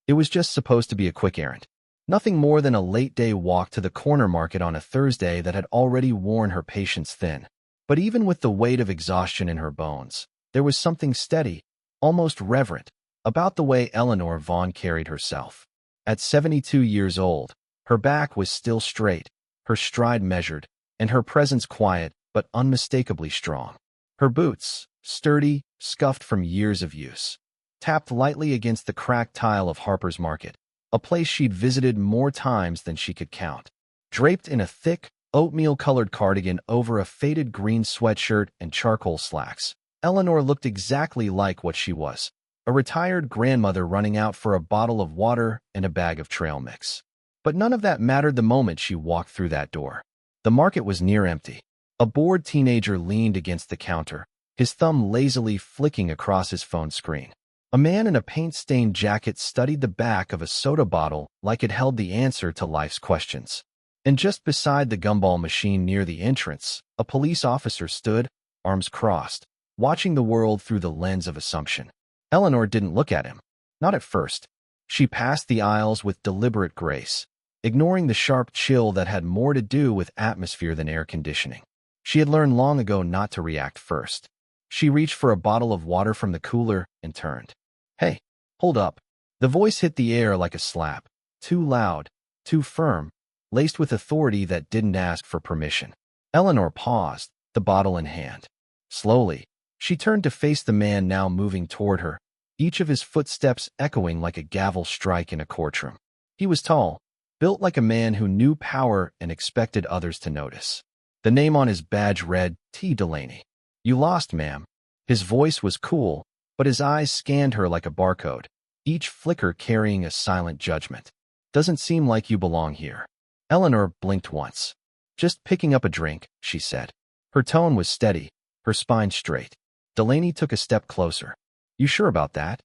It was just supposed to be a quick errand. Nothing more than a late-day walk to the corner market on a Thursday that had already worn her patience thin. But even with the weight of exhaustion in her bones, there was something steady, almost reverent, about the way Eleanor Vaughn carried herself. At 72 years old, her back was still straight, her stride measured, and her presence quiet but unmistakably strong. Her boots, sturdy, scuffed from years of use, tapped lightly against the cracked tile of Harper's Market, a place she'd visited more times than she could count. Draped in a thick, oatmeal-colored cardigan over a faded green sweatshirt and charcoal slacks, Eleanor looked exactly like what she was, a retired grandmother running out for a bottle of water and a bag of trail mix. But none of that mattered the moment she walked through that door. The market was near empty. A bored teenager leaned against the counter, his thumb lazily flicking across his phone screen. A man in a paint-stained jacket studied the back of a soda bottle like it held the answer to life's questions. And just beside the gumball machine near the entrance, a police officer stood, arms crossed, watching the world through the lens of assumption. Eleanor didn't look at him. Not at first. She passed the aisles with deliberate grace, ignoring the sharp chill that had more to do with atmosphere than air conditioning. She had learned long ago not to react first. She reached for a bottle of water from the cooler and turned. "Hey, hold up." The voice hit the air like a slap, too loud, too firm, laced with authority that didn't ask for permission. Eleanor paused, the bottle in hand. Slowly, she turned to face the man now moving toward her, each of his footsteps echoing like a gavel strike in a courtroom. He was tall, built like a man who knew power and expected others to notice. The name on his badge read, T. Delaney. "You lost, ma'am." His voice was cool, but his eyes scanned her like a barcode, each flicker carrying a silent judgment. "Doesn't seem like you belong here." Eleanor blinked once. "Just picking up a drink," she said. Her tone was steady, her spine straight. Delaney took a step closer. "You sure about that?"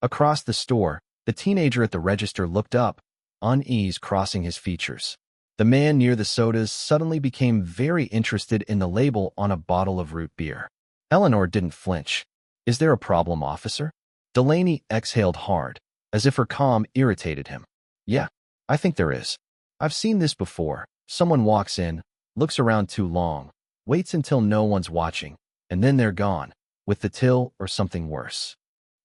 Across the store, the teenager at the register looked up, unease crossing his features. The man near the sodas suddenly became very interested in the label on a bottle of root beer. Eleanor didn't flinch. "Is there a problem, officer?" Delaney exhaled hard, as if her calm irritated him. "Yeah, I think there is. I've seen this before. Someone walks in, looks around too long, waits until no one's watching, and then they're gone, with the till or something worse."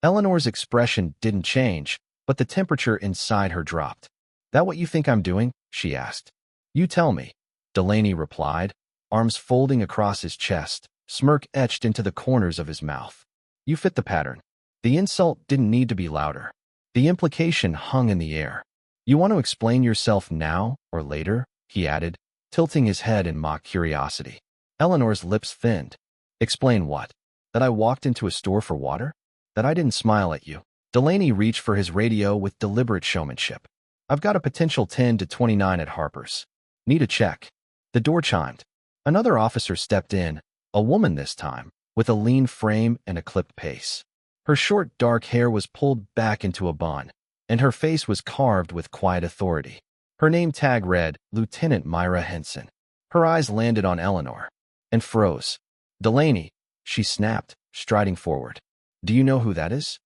Eleanor's expression didn't change, but the temperature inside her dropped. "That what you think I'm doing?" she asked. "You tell me," Delaney replied, arms folding across his chest, smirk etched into the corners of his mouth. "You fit the pattern." The insult didn't need to be louder. The implication hung in the air. "You want to explain yourself now or later?" he added, tilting his head in mock curiosity. Eleanor's lips thinned. "Explain what? That I walked into a store for water? That I didn't smile at you?" Delaney reached for his radio with deliberate showmanship. "I've got a potential 10 to 29 at Harper's. Need a check." The door chimed. Another officer stepped in, a woman this time, with a lean frame and a clipped pace. Her short dark hair was pulled back into a bun, and her face was carved with quiet authority. Her name tag read, Lieutenant Myra Henson. Her eyes landed on Eleanor, and froze. "Delaney," she snapped, striding forward. "Do you know who that is?"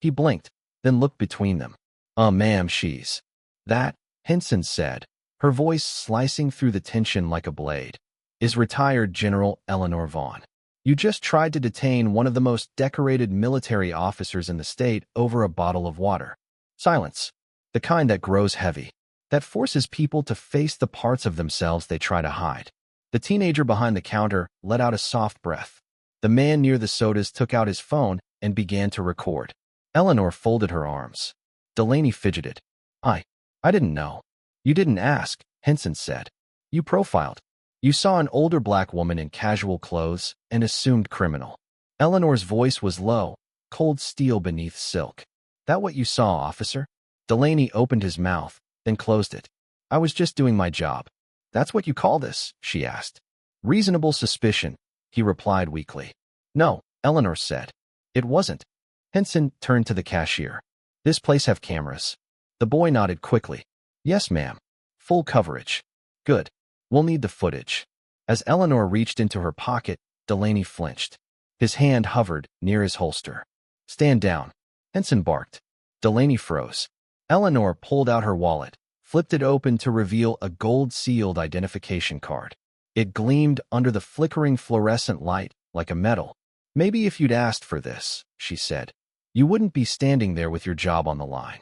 He blinked, then looked between them. Ma'am, she's..." "That," Henson said, her voice slicing through the tension like a blade, "is retired General Eleanor Vaughn. You just tried to detain one of the most decorated military officers in the state over a bottle of water." Silence. The kind that grows heavy, that forces people to face the parts of themselves they try to hide. The teenager behind the counter let out a soft breath. The man near the sodas took out his phone and began to record. Eleanor folded her arms. Delaney fidgeted. I didn't know." "You didn't ask," Henson said. "You profiled. You saw an older black woman in casual clothes and assumed criminal." Eleanor's voice was low, cold steel beneath silk. "That what you saw, officer?" Delaney opened his mouth, then closed it. "I was just doing my job." "That's what you call this?" she asked. "Reasonable suspicion," he replied weakly. "No," Eleanor said. "It wasn't." Henson turned to the cashier. "This place have cameras?" The boy nodded quickly. "Yes, ma'am. Full coverage." "Good. We'll need the footage." As Eleanor reached into her pocket, Delaney flinched. His hand hovered near his holster. "Stand down," Henson barked. Delaney froze. Eleanor pulled out her wallet, flipped it open to reveal a gold-sealed identification card. It gleamed under the flickering fluorescent light like a medal. "Maybe if you'd asked for this," she said, "you wouldn't be standing there with your job on the line."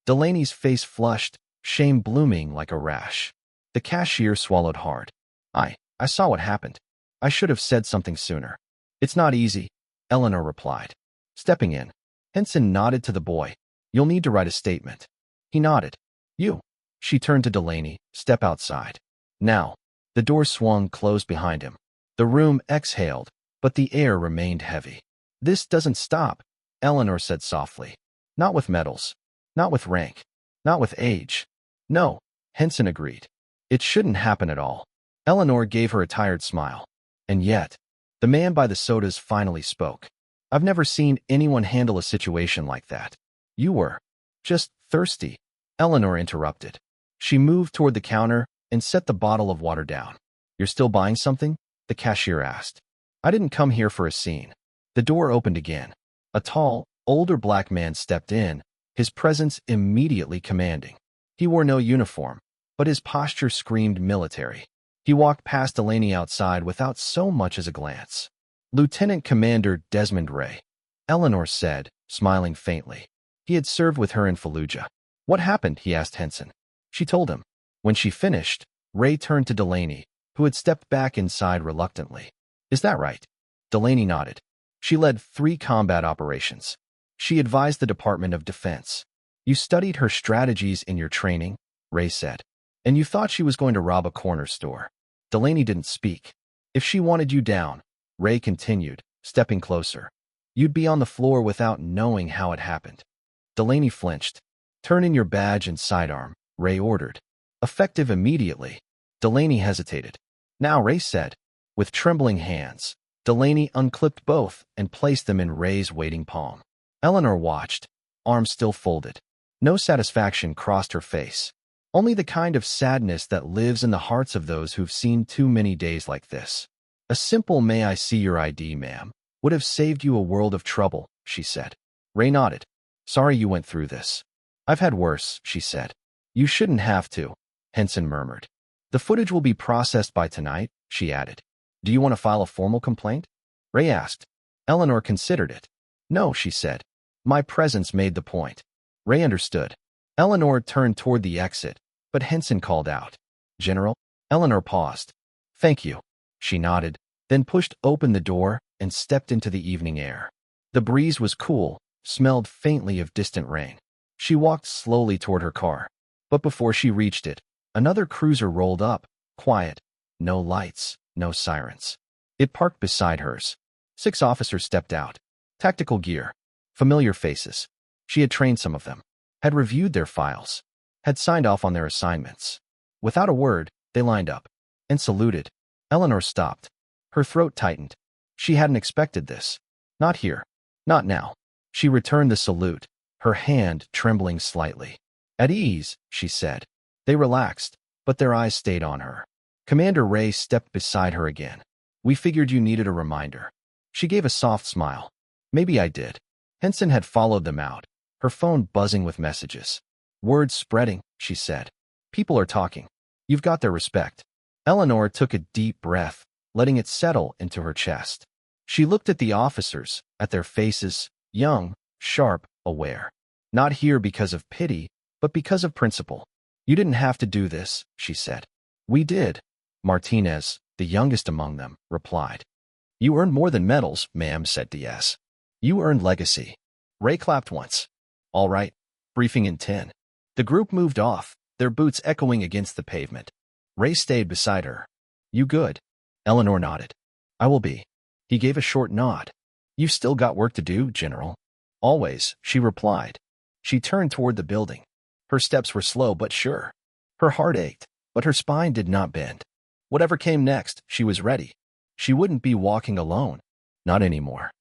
Delaney's face flushed, shame blooming like a rash. The cashier swallowed hard. I saw what happened. I should have said something sooner." "It's not easy," Eleanor replied. Stepping in, Henson nodded to the boy. "You'll need to write a statement." He nodded. "You." She turned to Delaney. "Step outside." Now. The door swung closed behind him. The room exhaled, but the air remained heavy. "This doesn't stop," Eleanor said softly. "Not with medals. Not with rank. Not with age." "No," Henson agreed. "It shouldn't happen at all." Eleanor gave her a tired smile. "And yet," the man by the sodas finally spoke. "I've never seen anyone handle a situation like that." "You were just thirsty," Eleanor interrupted. She moved toward the counter and set the bottle of water down. "You're still buying something?" the cashier asked. "I didn't come here for a scene." The door opened again. A tall, older black man stepped in, his presence immediately commanding. He wore no uniform, but his posture screamed military. He walked past Delaney outside without so much as a glance. "Lieutenant Commander Desmond Ray," Eleanor said, smiling faintly. He had served with her in Fallujah. "What happened?" he asked Henson. She told him. When she finished, Ray turned to Delaney, who had stepped back inside reluctantly. "Is that right?" Delaney nodded. She led 3 combat operations. She advised the Department of Defense. "You studied her strategies in your training," Ray said. "And you thought she was going to rob a corner store." Delaney didn't speak. "If she wanted you down," Ray continued, stepping closer, "you'd be on the floor without knowing how it happened." Delaney flinched. "Turn in your badge and sidearm," Ray ordered. "Effective immediately." Delaney hesitated. "Now," Ray said. With trembling hands, Delaney unclipped both and placed them in Ray's waiting palm. Eleanor watched, arms still folded. No satisfaction crossed her face. Only the kind of sadness that lives in the hearts of those who've seen too many days like this. "A simple 'May I see your ID, ma'am?' would have saved you a world of trouble," she said. Ray nodded. "Sorry you went through this." "I've had worse," she said. "You shouldn't have to," Henson murmured. "The footage will be processed by tonight," she added. "Do you want to file a formal complaint?" Ray asked. Eleanor considered it. "No," she said. "My presence made the point." Ray understood. Eleanor turned toward the exit, but Henson called out, "General?" Eleanor paused. "Thank you." She nodded, then pushed open the door and stepped into the evening air. The breeze was cool, smelled faintly of distant rain. She walked slowly toward her car, but before she reached it, another cruiser rolled up, quiet, no lights, no sirens. It parked beside hers. 6 officers stepped out. Tactical gear. Familiar faces. She had trained some of them, had reviewed their files, had signed off on their assignments. Without a word, they lined up and saluted. Eleanor stopped. Her throat tightened. She hadn't expected this. Not here. Not now. She returned the salute, her hand trembling slightly. "At ease," she said. They relaxed, but their eyes stayed on her. Commander Ray stepped beside her again. "We figured you needed a reminder." She gave a soft smile. "Maybe I did." Henson had followed them out, her phone buzzing with messages. "Word spreading," she said. "People are talking. You've got their respect." Eleanor took a deep breath, letting it settle into her chest. She looked at the officers, at their faces, young, sharp, aware. Not here because of pity, but because of principle. "You didn't have to do this," she said. "We did," Martinez, the youngest among them, replied. "You earned more than medals," ma'am, said Diaz. "You earned legacy." Ray clapped once. "All right." Briefing in 10. The group moved off, their boots echoing against the pavement. Ray stayed beside her. "You good?" Eleanor nodded. "I will be." He gave a short nod. "You've still got work to do, General." "Always," she replied. She turned toward the building. Her steps were slow but sure. Her heart ached, but her spine did not bend. Whatever came next, she was ready. She wouldn't be walking alone. Not anymore.